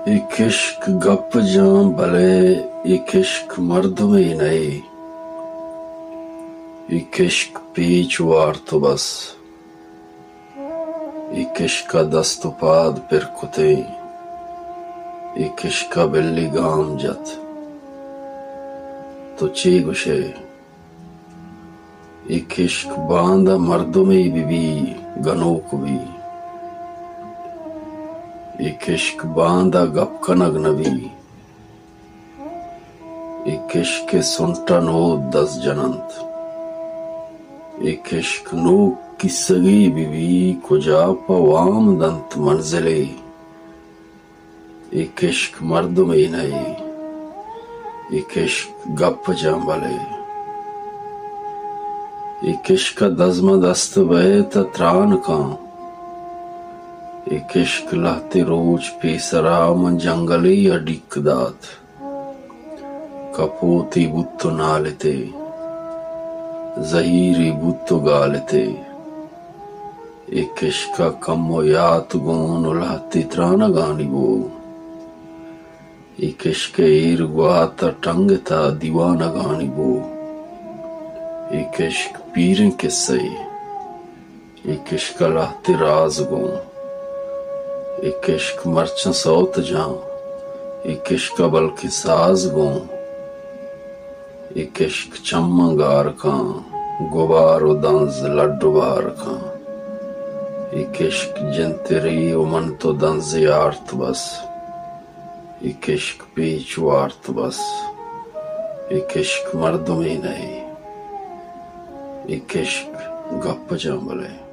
एक इश्क गप जां भले, एक इश्क मर्द में नहीं, एक इश्क पीछ वार तो बस, एक इश्क का दस्तुपाद फिर कुते, एक इश्क का बिल्ली गाम जत तो ची गुशे, एक इश्क बांधा मर्दों में बीबी गनोक भी, एक इश्क बांधा गप कनग नबी, एक इश्क के सुनटा नो 10 जनंत, एक इश्क नो की सगी बीवी कुजा पवाम दंत मंजिले, एक इश्क मर्द में नहीं, एक इश्क गप जांबले, एक इश्क का दज़म दस्त बहे त्रान का, एक इश्क लहते रोज पेसरा मन जंगली अडिक दात, कपोती बुत्तो नालते, जहीरी बुत्तो गालते, एक इश्क का कम्मो यात गोन उलहती त्राना गानी बो, एक इश्क एर गुआता टंग था दीवाना गानी बो, एक इश्क पीरें किस्से, एक इश्क लहते राज गो, एक इश्क मर्चन सौत जां, एक इश्क बल्कि साज गो, एक इश्क चम्मा गार का गुबार दंज लड्डू बार का, एक इश्क जंतरी उमन तो दंज यार्त बस, एक इश्क पीछ वार्त बस, एक इश्क मर्द में नहीं, एक इश्क गप जांबले।